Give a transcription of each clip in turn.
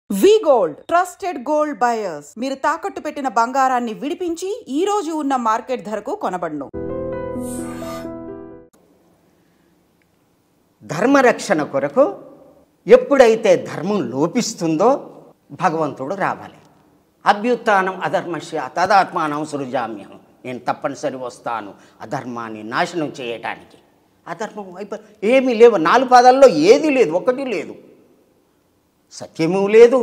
వి gold trusted gold buyers మీరు తాకట్టు పెట్టిన బంగారాన్ని విడిపించి ఈ రోజు ఉన్న మార్కెట్ ధరకు కొనబడును. ధర్మరక్షణ కొరకు ఎప్పుడైతే ధర్మం లోపిస్తుందో భగవంతుడు రావాలి. అభ్యుత్థానం అధర్మస్య తదాత్మానం సృజామ్యం. నేను తప్పనిసరి వస్తాను అధర్మాన్ని నాశనం చేయటానికి. అధర్మం ఏమీ లేవు, 4 పాదాల్లో ఏది లేదు, ఒకటి లేదు. సత్యము లేదు,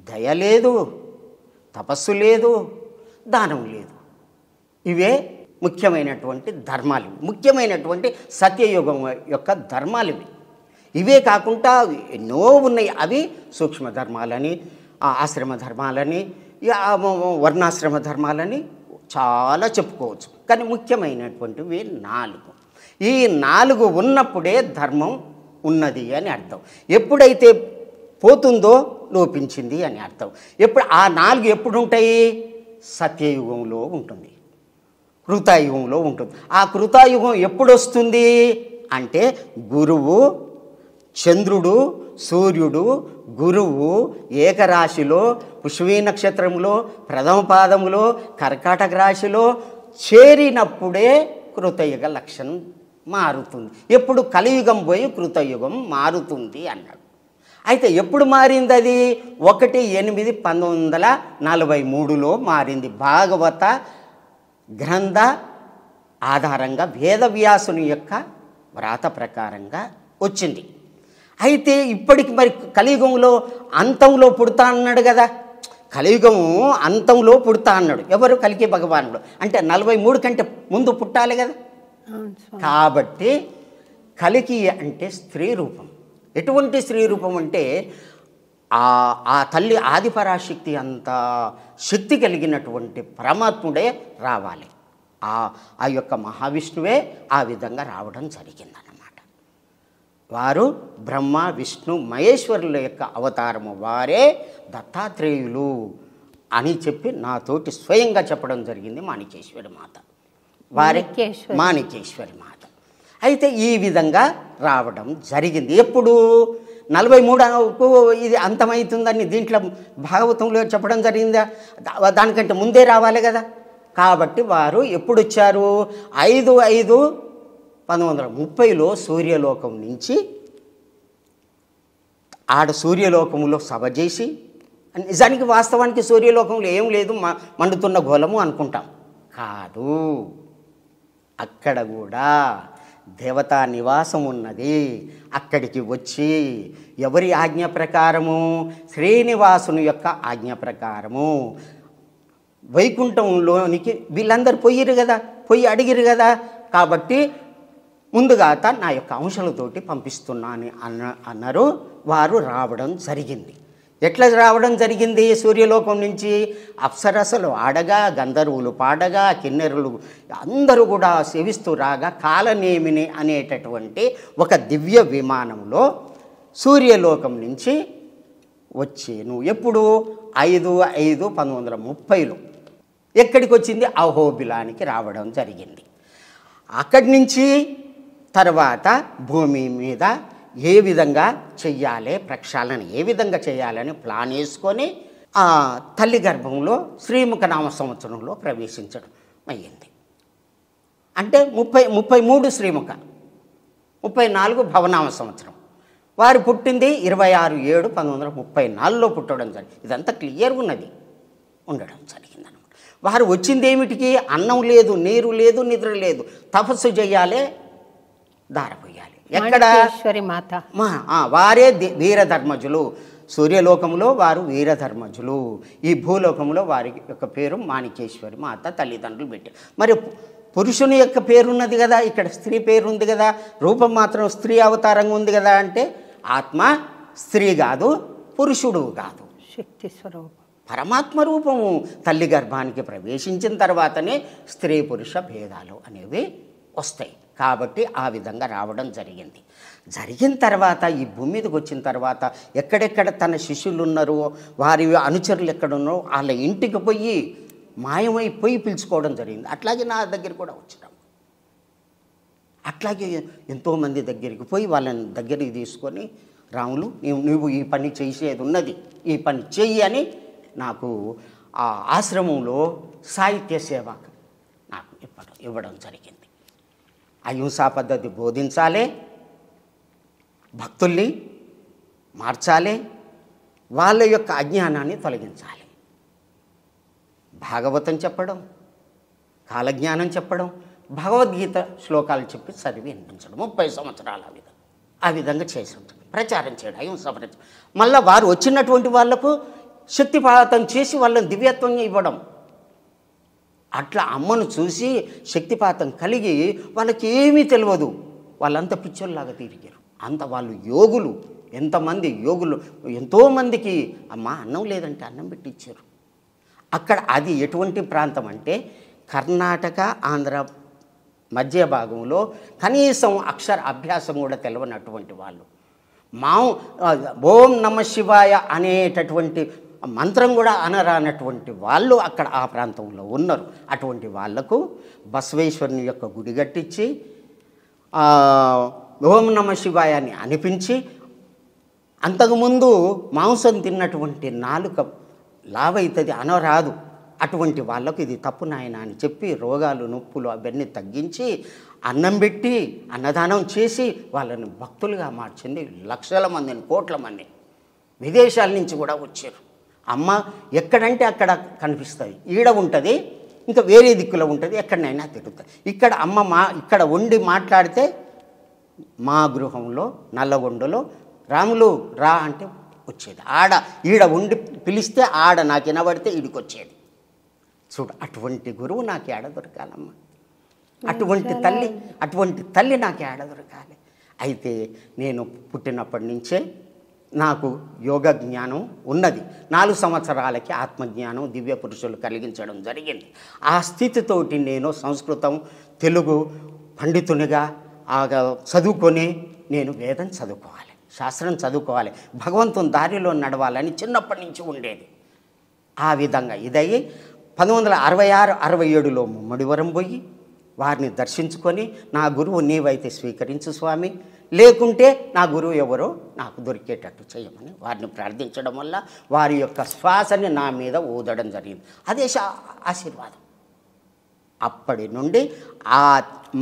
దయ లేదు, తపస్సు లేదు, దానం లేదు. ఇవే ముఖ్యమైనటువంటి ధర్మాలు, ముఖ్యమైనటువంటి సత్యయుగం యొక్క ధర్మాలు ఇవి. ఇవే కాకుండా ఎన్నో ఉన్నాయి. అవి సూక్ష్మ ధర్మాలని, ఆశ్రమ ధర్మాలని, వర్ణాశ్రమ ధర్మాలని చాలా చెప్పుకోవచ్చు. కానీ ముఖ్యమైనటువంటివి 4. ఈ 4 ఉన్నప్పుడే ధర్మం ఉన్నది అని అర్థం. ఎప్పుడైతే పోతుందో లోపించింది అని అర్థం. ఆ 4 ఎప్పుడు ఉంటాయి? సత్యయుగంలో ఉంటుంది, కృతాయుగంలో ఉంటుంది. ఆ కృతాయుగం ఎప్పుడు వస్తుంది అంటే గురువు, చంద్రుడు, సూర్యుడు, గురువు ఏకరాశిలో పుష్యమీ నక్షత్రంలో ప్రథమ పాదములో కర్కాటక రాశిలో చేరినప్పుడే కృతయుగ లక్షణం మారుతుంది. ఎప్పుడు కలియుగం పోయి కృతయుగం మారుతుంది అన్నాడు. అయితే ఎప్పుడు మారింది అది? 1/8/1943లో మారింది. భాగవత గ్రంథ ఆధారంగా వేదవ్యాసుని యొక్క వ్రాత ప్రకారంగా వచ్చింది. అయితే ఇప్పటికి మరి కలియుగంలో అంతంలో పుడతా అన్నాడు కదా, కలియుగము అంతంలో పుడతా అన్నాడు. ఎవరు? కలికి భగవానుడు. అంటే 43 కంటే ముందు పుట్టాలి కదా. కాబట్టి కలికి అంటే స్త్రీ రూపం. ఎటువంటి స్త్రీ రూపం అంటే ఆ తల్లి ఆదిపరాశక్తి అంత శక్తి కలిగినటువంటి పరమాత్ముడే రావాలి. ఆ యొక్క మహావిష్ణువే ఆ విధంగా రావడం జరిగిందన్నమాట. వారు బ్రహ్మ విష్ణు మహేశ్వరుల యొక్క అవతారము, వారే దత్తాత్రేయులు అని చెప్పి నాతోటి స్వయంగా చెప్పడం జరిగింది మాణికేశ్వరి మాత. వారి మాణికేశ్వరి మాత. అయితే ఈ విధంగా రావడం జరిగింది. ఎప్పుడు 43కు ఇది అంతమవుతుందని దీంట్లో భాగవతంలో చెప్పడం జరిగిందా? దానికంటే ముందే రావాలి కదా. కాబట్టి వారు ఎప్పుడు వచ్చారు? 5/5/1930లో సూర్యలోకం నుంచి సూర్యలోకంలో సభ చేసి, నిజానికి వాస్తవానికి సూర్యలోకంలో ఏం లేదు, మండుతున్న గోళము అనుకుంటాం. కాదు, అక్కడ కూడా దేవతా నివాసం ఉన్నది. అక్కడికి వచ్చి ఎవరి ఆజ్ఞ ప్రకారము? శ్రీనివాసుని యొక్క ఆజ్ఞ ప్రకారము వైకుంఠంలోనికి వీళ్ళందరూ పోయిరు కదా, పోయి అడిగిరు కదా. కాబట్టి ముందుగా నా యొక్క అంశాలతోటి పంపిస్తున్నాను అన్నారు. వారు రావడం జరిగింది. ఎట్లా రావడం జరిగింది? సూర్యలోకం నుంచి అప్సరసలు ఆడగా, గంధర్వులు పాడగా, కిన్నెరులు అందరూ కూడా సేవిస్తూ రాగా కాలనేమిని అనేటటువంటి ఒక దివ్య విమానంలో సూర్యలోకం నుంచి వచ్చేను. ఎప్పుడు? 5/5/1930లో ఎక్కడికి వచ్చింది? అహోబిలానికి రావడం జరిగింది. అక్కడి నుంచి తర్వాత భూమి మీద ఏ విధంగా చెయ్యాలి, ప్రక్షాళన ఏ విధంగా చేయాలని ప్లాన్ వేసుకొని ఆ తల్లి గర్భంలో శ్రీముఖ నామ సంవత్సరంలో ప్రవేశించడం అయ్యింది. అంటే 33 శ్రీముఖ, 34 భవనామ సంవత్సరం. వారు పుట్టింది 26/7/1934లో పుట్టడం జరిగింది. ఇదంతా క్లియర్గా ఉండడం జరిగిందనమాట. వారు వచ్చింది ఏమిటికి? అన్నం లేదు, నీరు లేదు, నిద్ర లేదు, తపస్సు చేయాలి, దారపోయాలి. ఎక్కడ? మాత. వారే వీరధర్మజులు. సూర్యలోకంలో వారు వీరధర్మజులు. ఈ భూలోకంలో వారి యొక్క పేరు మాణికేశ్వరి మాత తల్లిదండ్రులు పెట్టారు. మరి పురుషుని యొక్క పేరున్నది కదా, ఇక్కడ స్త్రీ పేరు ఉంది కదా, రూపం మాత్రం స్త్రీ అవతారంగా ఉంది కదా. అంటే ఆత్మ స్త్రీ కాదు, పురుషుడు కాదు, శక్తి స్వరూపం, పరమాత్మ రూపము. తల్లి గర్భానికి ప్రవేశించిన తర్వాతనే స్త్రీ పురుష భేదాలు అనేవి వస్తాయి. కాబట్టి ఆ విధంగా రావడం జరిగింది. జరిగిన తర్వాత ఈ భూమి మీదకి వచ్చిన తర్వాత ఎక్కడెక్కడ తన శిష్యులు ఉన్నారో, వారి అనుచరులు ఎక్కడున్నారో వాళ్ళ ఇంటికి పోయి మాయమైపోయి పిలుచుకోవడం జరిగింది. అట్లాగే నా దగ్గర కూడా వచ్చినాం. అట్లాగే ఎంతోమంది దగ్గరికి పోయి వాళ్ళని దగ్గరికి తీసుకొని రాములు నువ్వు ఈ పని చేసేది ఉన్నది, ఈ పని చెయ్యి అని నాకు ఆ ఆశ్రమంలో సాహిత్య సేవ నాకు ఇవ్వడం జరిగింది. అహింసా పద్ధతి బోధించాలి, భక్తుల్ని మార్చాలి, వాళ్ళ యొక్క అజ్ఞానాన్ని తొలగించాలి. భాగవతం చెప్పడం, కాలజ్ఞానం చెప్పడం, భగవద్గీత శ్లోకాలు చెప్పి చదివి వినిపించడం 30 సంవత్సరాలు ఆ విధంగా చేసి ఉంటుంది. ప్రచారం చేయడం, అహింస ప్రచారం. మళ్ళీ వారు వచ్చినటువంటి వాళ్లకు శక్తిపాతం చేసి వాళ్ళని దివ్యత్వం ఇవ్వడం. అట్లా అమ్మను చూసి శక్తిపాతం కలిగి వాళ్ళకి ఏమీ తెలియదు, వాళ్ళంతా పిచ్చోళ్ళలాగా తిరిగారు. అంత వాళ్ళు యోగులు, ఎంతమంది యోగులు, ఎంతోమందికి అమ్మ అన్నం లేదంటే అన్నం పెట్టించారు. అక్కడ అది ఎటువంటి ప్రాంతం అంటే కర్ణాటక ఆంధ్ర మధ్య భాగంలో కనీసం అక్షర అభ్యాసం కూడా తెలియనటువంటి వాళ్ళు, ఓం నమ శివాయ అనేటటువంటి మంత్రం కూడా అనరానటువంటి వాళ్ళు అక్కడ ఆ ప్రాంతంలో ఉన్నారు. అటువంటి వాళ్లకు బసవేశ్వరుని యొక్క గుడి కట్టించి ఓం నమ శివాయ అని అనిపించి, అంతకుముందు మాంసం తిన్నటువంటి నాలుక లావైతుంది అనరాదు, అటువంటి వాళ్ళకు ఇది తప్పు నాయన అని చెప్పి రోగాలు నొప్పులు అవన్నీ తగ్గించి అన్నం పెట్టి అన్నదానం చేసి వాళ్ళని భక్తులుగా మార్చింది. లక్షల మందిని, కోట్ల మంది విదేశాల నుంచి కూడా వచ్చారు. అమ్మ ఎక్కడంటే అక్కడ కనిపిస్తుంది, ఈడ ఉంటుంది, ఇంకా వేరే దిక్కులో ఉంటుంది, ఎక్కడనైనా తిరుగుతుంది. ఇక్కడ అమ్మ ఇక్కడ ఉండి మాట్లాడితే మా గృహంలో నల్లగొండలో రాములు రా అంటే వచ్చేది, ఈడ ఉండి పిలిస్తే ఆడ నాకు వినబడితే ఈడికి వచ్చేది. చూడు, అటువంటి గురువు నాకు ఏడ దొరకాలమ్మా, అటువంటి తల్లి నాకు ఏడ దొరకాలి. అయితే నేను పుట్టినప్పటి నుంచే నాకు యోగ జ్ఞానం ఉన్నది. 4 సంవత్సరాలకి ఆత్మజ్ఞానం దివ్య పురుషులు కలిగించడం జరిగింది. ఆ స్థితితోటి నేను సంస్కృతం తెలుగు పండితునిగా చదువుకొని నేను వేదం చదువుకోవాలి, శాస్త్రం చదువుకోవాలి, భగవంతుని దారిలో నడవాలని చిన్నప్పటి నుంచి ఉండేది. ఆ విధంగా ఇదయ్యి 1966-67లో ముమ్మడివరం పోయి వారిని దర్శించుకొని, నా గురువు నీవైతే స్వీకరించు స్వామి, లేకుంటే నా గురువు ఎవరో నాకు దొరికేటట్టు చేయమని వారిని ప్రార్థించడం వల్ల వారి యొక్క శ్వాసని నా మీద ఊదడం జరిగింది. అదే ఆశీర్వాదం. అప్పటి నుండి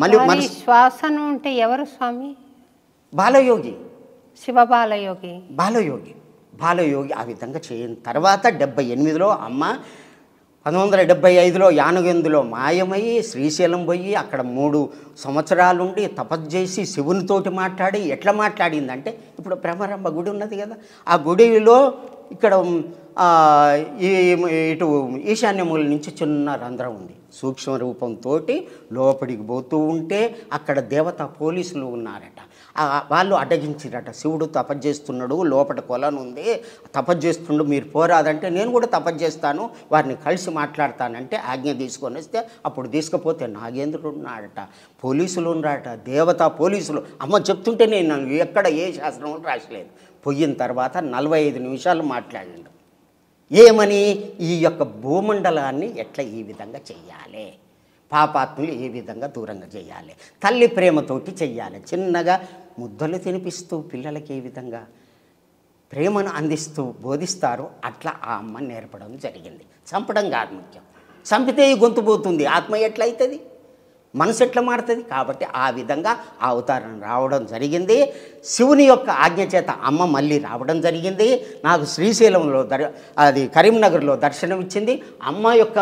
మళ్ళీ శ్వాసను అంటే ఎవరు స్వామి? బాలయోగి, శివ బాలయోగి. బాలయోగి ఆ విధంగా చేయని తర్వాత 78లో అమ్మ 1975లో యానగందులో మాయమయ్యి శ్రీశైలం పోయి అక్కడ 3 సంవత్సరాలుండి తపస్సు చేసి శివునితోటి మాట్లాడి, ఎట్లా మాట్లాడిందంటే ఇప్పుడు బ్రహ్మరంభ గుడి ఉన్నది కదా, ఆ గుడిలో ఇక్కడ ఇటు ఈశాన్యమూల నుంచి చిన్న రంధ్రం ఉంది. సూక్ష్మ రూపంతో లోపలికి పోతూ ఉంటే అక్కడ దేవతా పోలీసులు ఉన్నారట. వాళ్ళు అడ్డగించిరట, శివుడు తపస్సు చేస్తున్నాడు, లోపల కొలను ఉంది, తపస్సు చేస్తుండు, మీరు పోరాదంటే నేను కూడా తపస్సు చేస్తాను, వారిని కలిసి మాట్లాడతానంటే ఆజ్ఞ తీసుకొని వస్తే అప్పుడు తీసుకుపోతే నాగేంద్రుడు ఉన్నాడట, పోలీసులు ఉన్నారట, దేవతా పోలీసులు. అమ్మ చెప్తుంటే నేను ఎక్కడ ఏ శాస్త్రం రాసలేదు. పోయిన తర్వాత 45 నిమిషాలు మాట్లాడిండు. ఏమని? ఈ యొక్క భూమండలాన్ని ఎట్లా ఈ విధంగా చెయ్యాలి, పాపాత్ములు ఏ విధంగా దూరంగా చేయాలి, తల్లి ప్రేమతోటి చెయ్యాలి, చిన్నగా ముద్దలు తినిపిస్తూ పిల్లలకి ఏ విధంగా ప్రేమను అందిస్తూ బోధిస్తారో అట్లా ఆ అమ్మ నేర్పడం జరిగింది. చంపడం కాదు ముఖ్యం, చంపితే ఈ గొంతు పోతుంది, ఆత్మ ఎట్లయితుంది, మనసు ఎట్లా మారుతుంది. కాబట్టి ఆ విధంగా ఆ అవతారం రావడం జరిగింది. శివుని యొక్క ఆజ్ఞ చేత అమ్మ మళ్ళీ రావడం జరిగింది. నాకు శ్రీశైలంలో అది కరీంనగర్లో దర్శనం ఇచ్చింది. అమ్మ యొక్క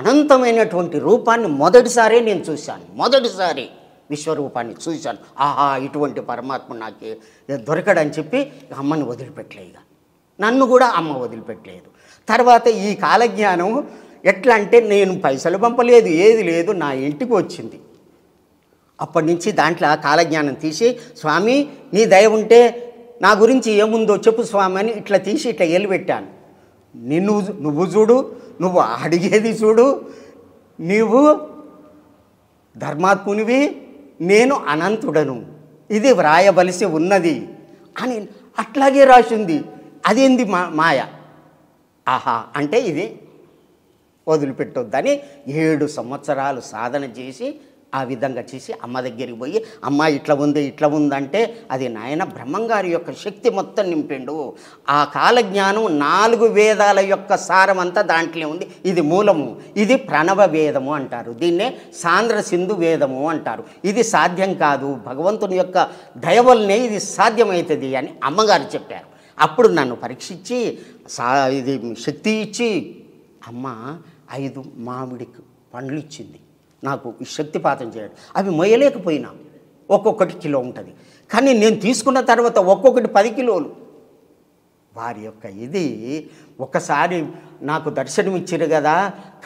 అనంతమైనటువంటి రూపాన్ని మొదటిసారి నేను చూశాను, మొదటిసారి విశ్వరూపాన్ని చూశాను. ఆహా, ఇటువంటి పరమాత్మ నాకు దొరకడని చెప్పి అమ్మని వదిలిపెట్టలేదు, నన్ను కూడా అమ్మ వదిలిపెట్టలేదు. తర్వాత ఈ కాలజ్ఞానం ఎట్లా అంటే నేను పైసలు పంపలేదు, ఏది లేదు, నా ఇంటికి వచ్చింది. అప్పటి నుంచి దాంట్లో కాలజ్ఞానం తీసి, స్వామి నీ దయ ఉంటే నా గురించి ఏముందో చెప్పు స్వామి అని ఇట్లా తీసి ఇట్లా ఎలిపెట్టాను. నువ్వు చూడు, నువ్వు అడిగేది చూడు, నీవు ధర్మాత్మునివి, నేను అనంతుడను, ఇది వ్రాయవలసి ఉన్నది అని అట్లాగే రాసింది. అదేంది మాయ. ఆహా అంటే ఇది వదిలిపెట్టొద్దని 7 సంవత్సరాలు సాధన చేసి ఆ విధంగా చేసి అమ్మ దగ్గరికి పోయి, అమ్మ ఇట్లా ఉంది ఇట్లా ఉందంటే, అది నాయన బ్రహ్మంగారి యొక్క శక్తి మొత్తం నింపిండు. ఆ కాలజ్ఞానం 4 వేదాల యొక్క సారం అంతా దాంట్లో ఉంది. ఇది మూలము, ఇది ప్రణవ వేదము అంటారు, దీన్నే సాంద్ర సింధు వేదము అంటారు. ఇది సాధ్యం కాదు, భగవంతుని యొక్క దయ వల్లనే ఇది సాధ్యమవుతుంది అని అమ్మగారు చెప్పారు. అప్పుడు నన్ను పరీక్షించి ఇది శక్తి ఇచ్చి అమ్మ 5 మామిడి పండ్లు ఇచ్చింది నాకు ఈ శక్తిపాతం చేయడం. అవి మొయ్యలేకపోయినా, ఒక్కొక్కటి కిలో ఉంటుంది. కానీ నేను తీసుకున్న తర్వాత ఒక్కొక్కటి 10 కిలోలు. వారి యొక్క ఇది ఒకసారి నాకు దర్శనమిచ్చారు కదా,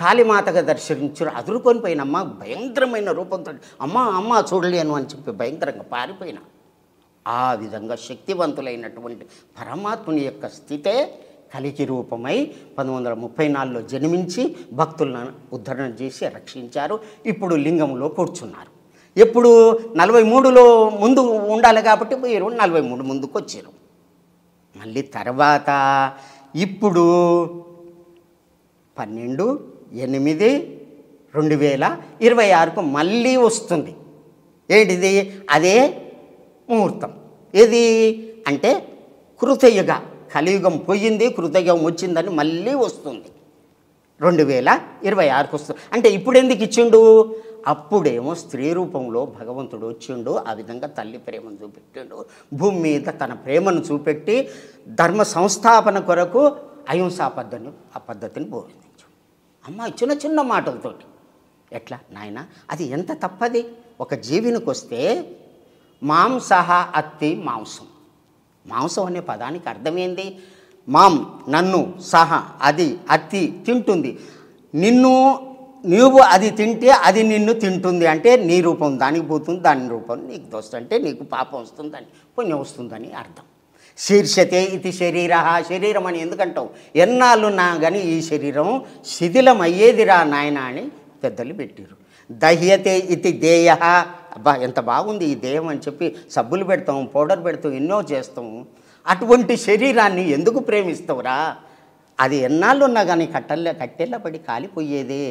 కాళీమాతగా దర్శనమిచ్చారు, అదురుకొని పోయినమ్మ భయంకరమైన రూపంతో, అమ్మ చూడలేను అని చెప్పి భయంకరంగా పారిపోయినా. ఆ విధంగా శక్తివంతులైనటువంటి పరమాత్ముని యొక్క స్థితే కలికి రూపమై 1934లో జన్మించి భక్తులను ఉద్ధరణ చేసి రక్షించారు. ఇప్పుడు లింగంలో కూర్చున్నారు. ఎప్పుడు 43లో ముందు ఉండాలి కాబట్టి మీరు 43 ముందుకు వచ్చారు. మళ్ళీ తర్వాత ఇప్పుడు 12/8/2026కు మళ్ళీ వస్తుంది. ఏంటిది? అదే ముహూర్తం. ఏది అంటే కృతయుగ, కలియుగం పోయింది, కృతయుగం వచ్చిందని మళ్ళీ వస్తుంది. 2026కు వస్తుంది. అంటే ఇప్పుడు ఎందుకు ఇచ్చిండు? అప్పుడేమో స్త్రీ రూపంలో భగవంతుడు వచ్చిండు. ఆ విధంగా తల్లి ప్రేమను చూపెట్టిండు. భూమి మీద తన ప్రేమను చూపెట్టి ధర్మ సంస్థాపన కొరకు అహింసా పద్ధతిని బోధించు. అమ్మ చిన్న మాటలతోటి ఎట్లా నాయన, అది ఎంత తప్పది? ఒక జీవినికి వస్తే మాంసహ అత్తి మాంసం. మాంసం అనే పదానికి అర్థమైంది మాం నన్ను, సహ అది, అత్తి తింటుంది. నీవు అది తింటే అది నిన్ను తింటుంది. అంటే నీ రూపం దానికి పోతుంది, దాని రూపం నీకు దోస్తుంటే నీకు పాపం వస్తుందని, పుణ్యం వస్తుందని అర్థం. శీర్షతే ఇది శరీర. శరీరం అని ఎందుకంటావు? ఎన్నాళ్ళున్నా కానీ ఈ శరీరం శిథిలం అయ్యేదిరా నాయన అని పెద్దలు పెట్టారు. దహ్యతే ఇది దేయ. అబ్బా ఎంత బాగుంది ఈ దేహం అని చెప్పి సబ్బులు పెడతాం, పౌడర్ పెడతాం, ఎన్నో చేస్తాము. అటువంటి శరీరాన్ని ఎందుకు ప్రేమిస్తావురా? అది ఎన్నాళ్ళున్నా కానీ కట్టెల్లా పడి కాలిపోయేదే.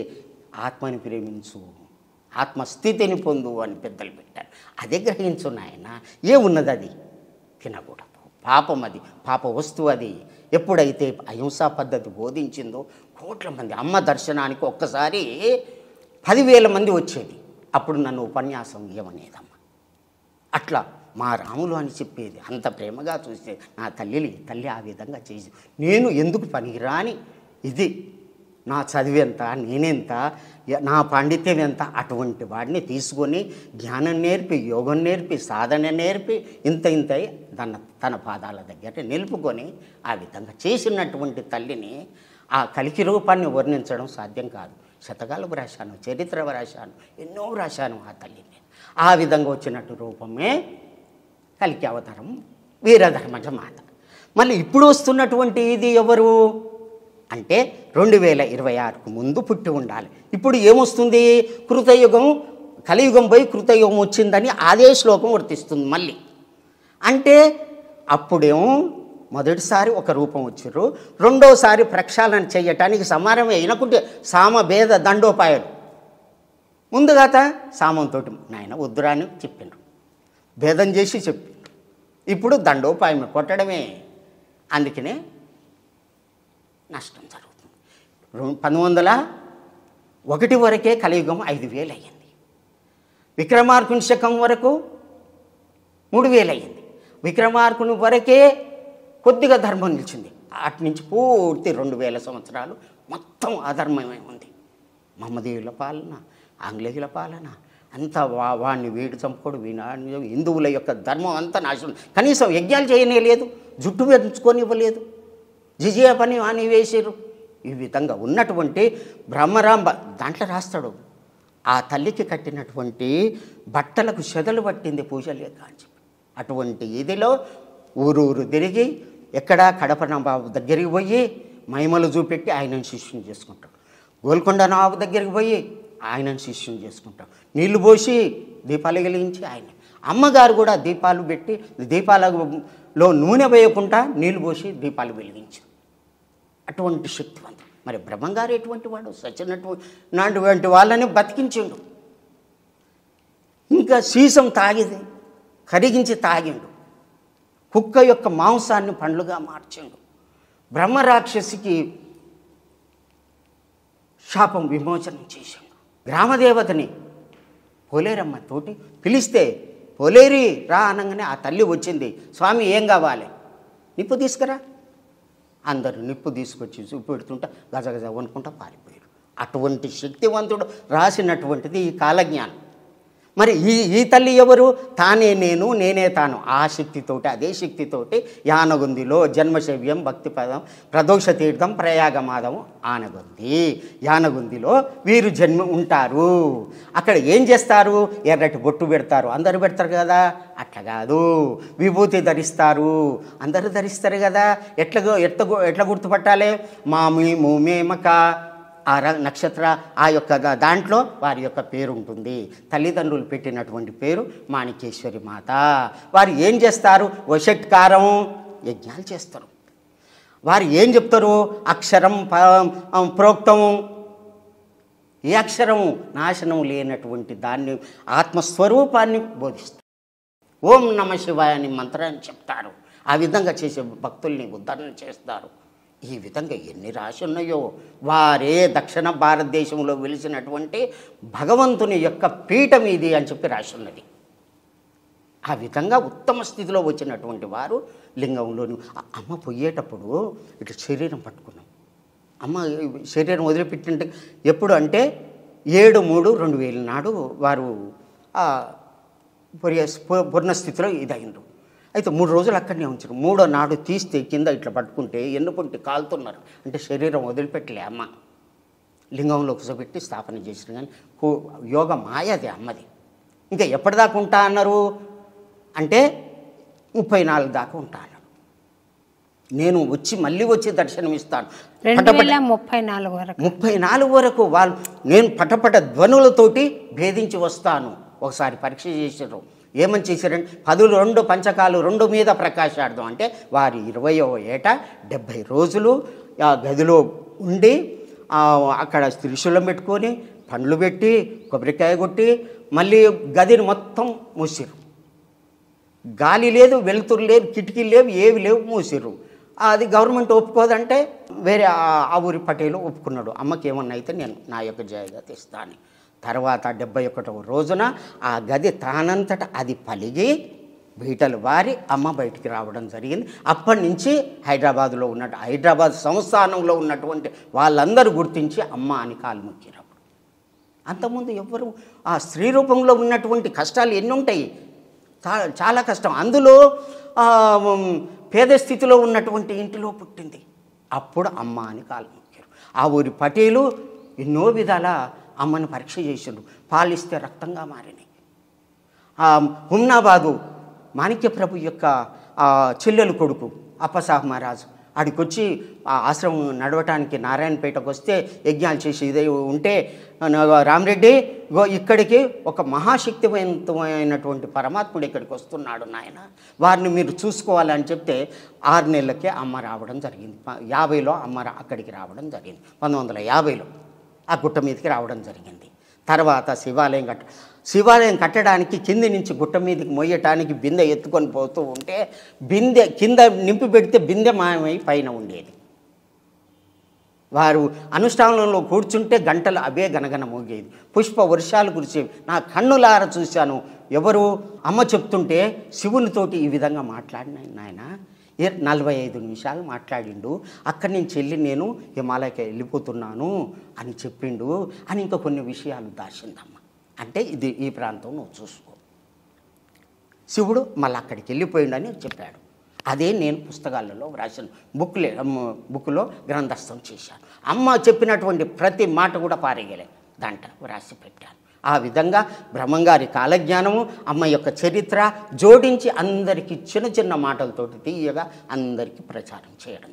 ఆత్మని ప్రేమించు, ఆత్మస్థితిని పొందు అని పెద్దలు పెట్టారు. అదే గ్రహించు నాయన. ఏమున్నది అది? తినకూడదు, పాపం, అది పాప వస్తువు. అది ఎప్పుడైతే అహింసా పద్ధతి బోధించిందో కోట్ల మంది అమ్మ దర్శనానికి ఒక్కసారి 10,000 మంది వచ్చేది. అప్పుడు నన్ను ఉపన్యాసం ఇవ్వమనేదమ్మ. అట్లా మా రాములు అని చెప్పేది. అంత ప్రేమగా చూస్తే నా తల్లి ఆ విధంగా చేసి, నేను ఎందుకు పనికిరాని, ఇది నా చదివెంత, నేనెంత, నా పాండిత్యం ఎంత, అటువంటి వాడిని తీసుకొని జ్ఞానం నేర్పి, యోగం నేర్పి, సాధన నేర్పి ఇంత తన పాదాల దగ్గర నిలుపుకొని ఆ విధంగా చేసినటువంటి తల్లిని ఆ కలికి రూపాన్ని వర్ణించడం సాధ్యం కాదు. శతకాలు రాశాను, చరిత్ర రాశాను, ఎన్నో రాశాను ఆ తల్లిని. ఆ విధంగా వచ్చినట్టు రూపమే కలికి అవతారం వీరధర్మజ మాత. మళ్ళీ ఇప్పుడు వస్తున్నటువంటి ఇది ఎవరు అంటే 2026కు ముందు పుట్టి ఉండాలి. ఇప్పుడు ఏమొస్తుంది? కృతయుగం, కలియుగం పోయి కృతయుగం వచ్చిందని అదే శ్లోకం వర్తిస్తుంది మళ్ళీ. అంటే అప్పుడేమో మొదటిసారి ఒక రూపం వచ్చారు, రెండోసారి ప్రక్షాళన చేయటానికి సమానమే అయినకుంటే సామభేద దండోపాయాలు. ముందుగా సామంతో నాయన వద్దురా అని చెప్పిండ్రు, భేదం చేసి చెప్పిండ్రు. ఇప్పుడు దండోపాయం కొట్టడమే. అందుకనే నష్టం జరుగుతుంది. 1901 వరకే కలియుగం 5,000 అయ్యింది. విక్రమార్కుని శకం వరకు 3,000 అయ్యింది. విక్రమార్కుని వరకే కొద్దిగా ధర్మం నిలిచింది. అటు నుంచి పూర్తి 2,000 సంవత్సరాలు మొత్తం అధర్మమే ఉంది. మహమ్మదీయుల పాలన, ఆంగ్లేయుల పాలన అంతా వాడిని వీడు చంపుకోడు, హిందువుల యొక్క ధర్మం అంతా నాశనం. కనీసం యజ్ఞాలు చేయనేలేదు, జుట్టు పెంచుకొని ఇవ్వలేదు, జిజియా పని అని వేసారు. ఈ విధంగా ఉన్నటువంటి బ్రహ్మరాంబ దాంట్లో రాస్తాడు, ఆ తల్లికి కట్టినటువంటి బట్టలకు చెదలు పట్టింది పూజలే కాంచి. అటువంటి ఇదిలో ఊరూరు తిరిగి ఎక్కడ కడప నవాబు దగ్గరికి పోయి మహిమలు చూపెట్టి ఆయనను శిష్యుని చేసుకుంటాం. గోల్కొండ నవాబు దగ్గరికి పోయి ఆయనను శిష్యుని చేసుకుంటాం. నీళ్లు పోసి దీపాలు వెలిగించి ఆయన అమ్మగారు కూడా దీపాలు పెట్టి దీపాలలో నూనె వేయకుండా నీళ్లు పోసి దీపాలు వెలిగించారు. అటువంటి శక్తివంతం. మరి బ్రహ్మంగారు ఎటువంటి వాడు? సచ్చినటువంటి వాళ్ళని బతికించిండు. ఇంకా సీసం తాగిది కరిగించి తాగిండు. కుక్క యొక్క మాంసాన్ని పండ్లుగా మార్చిండు. బ్రహ్మరాక్షసికి శాపం విమోచనం చేశాడు. గ్రామదేవతని పోలేరమ్మ తోటి పిలిస్తే పోలేరి రా అనగానే ఆ తల్లి వచ్చింది. స్వామి ఏం కావాలి? నిప్పు తీసుకురా. అందరూ నిప్పు తీసుకొచ్చి చూపెడుతుంటే గజగజ వనుకుంటా పారిపోయారు. అటువంటి శక్తివంతుడు రాసినటువంటిది ఈ కాలజ్ఞానం. మరి ఈ తల్లి ఎవరు? తానే నేను, నేనే తాను. ఆ శక్తితోటి, అదే శక్తితోటి యానగుందిలో జన్మశవ్యం భక్తిపదం ప్రదోష తీర్థం ప్రయాగమాదం ఆనగుంది. యానగుందిలో వీరు జన్మ ఉంటారు. అక్కడ ఏం చేస్తారు? ఎర్రటి బొట్టు పెడతారు. అందరూ పెడతారు కదా, అట్లా కాదు. విభూతి ధరిస్తారు. అందరూ ధరిస్తారు కదా. ఎట్లా గుర్తుపట్టాలి? మామి మూమేమక ఆ నక్షత్ర ఆ యొక్క దాంట్లో వారి యొక్క పేరు ఉంటుంది. తల్లిదండ్రులు పెట్టినటువంటి పేరు మాణికేశ్వరి మాత. వారు ఏం చేస్తారు? వషట్కారం యజ్ఞాలు చేస్తారు. వారు ఏం చెప్తారు? అక్షరం ప్రోక్తం. ఏ అక్షరము నాశనం లేనటువంటి దాన్ని ఆత్మస్వరూపాన్ని బోధిస్తారు. ఓం నమ శివాయ అని మంత్రాన్ని చెప్తారు. ఆ విధంగా చేసే భక్తుల్ని ఉద్ధరణ చేస్తారు. ఈ విధంగా ఎన్ని రాశి ఉన్నాయో. వారే దక్షిణ భారతదేశంలో వెలిసినటువంటి భగవంతుని యొక్క పీఠం ఇది అని చెప్పి రాసి ఉన్నది. ఆ విధంగా ఉత్తమ స్థితిలో వచ్చినటువంటి వారు లింగంలోని అమ్మ పోయేటప్పుడు ఇట్లా శరీరం పట్టుకున్నాం. అమ్మ శరీరం వదిలిపెట్టింటే ఎప్పుడు అంటే 7/3/2000 నాడు వారు పూర్ణస్థితిలో ఇదైండ్రు. అయితే 3 రోజులు అక్కడనే ఉంచారు. 3వ నాడు తీస్తే కింద ఇట్లా పట్టుకుంటే ఎన్నుకుంటే కాలుతున్నారు. అంటే శరీరం వదిలిపెట్టలే అమ్మ. లింగంలో కూర్చోబెట్టి స్థాపన చేసిన కానీ యోగ మాయది అమ్మది. ఇంకా ఎప్పటిదాకా ఉంటా అన్నారు అంటే 34 దాకా ఉంటా అన్నారు. నేను మళ్ళీ వచ్చి దర్శనం ఇస్తాను. 34 వరకు వాళ్ళు నేను పటపట ధ్వనులతోటి భేదించి వస్తాను. ఒకసారి పరీక్ష చేశారు. ఏమని చేశారంటే 12 పంచకాలు 2 మీద ప్రకాశార్థం. అంటే వారి 20వ ఏట 70 రోజులు ఆ గదిలో ఉండి అక్కడ త్రిశూలం పెట్టుకొని పండ్లు పెట్టి కొబ్బరికాయ కొట్టి మళ్ళీ గదిని మొత్తం మూసిరు. గాలి లేదు, వెలుతురు లేదు, కిటికీలు లేవు, ఏవి లేవు, మూసిరు. అది గవర్నమెంట్ ఒప్పుకోదంటే వేరే ఆ ఊరి పటేలు ఒప్పుకున్నాడు. అమ్మకి ఏమన్నా అయితే నేను నా యొక్క జాయిగా తెస్తాను. తర్వాత 71వ రోజున ఆ గది తానంతట అది పలిగి బీటలు వారి అమ్మ బయటికి రావడం జరిగింది. అప్పటి నుంచి హైదరాబాద్ సంస్థానంలో ఉన్నటువంటి వాళ్ళందరూ గుర్తించి అమ్మ అని కాలు మొక్కిరు. అంతకుముందు ఎవ్వరు ఆ స్త్రీ రూపంలో ఉన్నటువంటి కష్టాలు ఎన్ని ఉంటాయి, చాలా కష్టం. అందులో పేద స్థితిలో ఉన్నటువంటి ఇంటిలో పుట్టింది. అప్పుడు అమ్మ అని కాలు మొక్కారు. ఆ ఊరి పటేలు ఎన్నో విధాల అమ్మను పరీక్ష చేసిండు. పాలిస్తే రక్తంగా మారినాయి. హుమ్నాబాదు మాణిక్య ప్రభు యొక్క చెల్లెలు కొడుకు అప్పసాహ్ మహారాజు ఆడికొచ్చి ఆ ఆశ్రమం నడవటానికి నారాయణపేటకు వస్తే యజ్ఞాలు చేసి ఇదే ఉంటే రామరెడ్డి ఇక్కడికి ఒక మహాశక్తివంతమైనటువంటి పరమాత్ముడు ఇక్కడికి వస్తున్నాడు నాయన, వారిని మీరు చూసుకోవాలని చెప్తే 6 నెలలకే అమ్మ రావడం జరిగింది. 50లో అమ్మ అక్కడికి రావడం జరిగింది. 1950లో ఆ గుట్ట మీదకి రావడం జరిగింది. తర్వాత శివాలయం కట్టడానికి కింది నుంచి గుట్ట మీదకి మొయ్యటానికి బిందె ఎత్తుకొని పోతూ ఉంటే బిందె కింద నింపి పెడితే బిందె మాయమై పైన ఉండేది. వారు అనుష్ఠానంలో కూర్చుంటే గంటలు అవే గనగన మోగేది. పుష్ప వర్షాలు కురిసేవి. నా కన్నులార చూశాను. ఎవరు? అమ్మ చెప్తుంటే శివునితోటి ఈ విధంగా మాట్లాడిన నాయన 45 నిమిషాలు మాట్లాడిండు. అక్కడి నుంచి వెళ్ళి నేను హిమాలయకి వెళ్ళిపోతున్నాను అని చెప్పిండు అని ఇంకా కొన్ని విషయాలు దాచిందమ్మ. అంటే ఈ ప్రాంతం నువ్వు చూసుకో. శివుడు మళ్ళీ అక్కడికి వెళ్ళిపోయిండని చెప్పాడు. అదే నేను పుస్తకాలలో వ్రాసిన బుక్లో గ్రంథస్థం చేశాను. అమ్మ చెప్పినటువంటి ప్రతి మాట కూడా పారేయలే, దాంట్లో వ్రాసి పెట్టాను. ఆ విధంగా బ్రహ్మంగారి కాలజ్ఞానము, అమ్మ యొక్క చరిత్ర జోడించి అందరికీ చిన్న చిన్న మాటలతోటి తీయగా అందరికీ ప్రచారం చేయడం.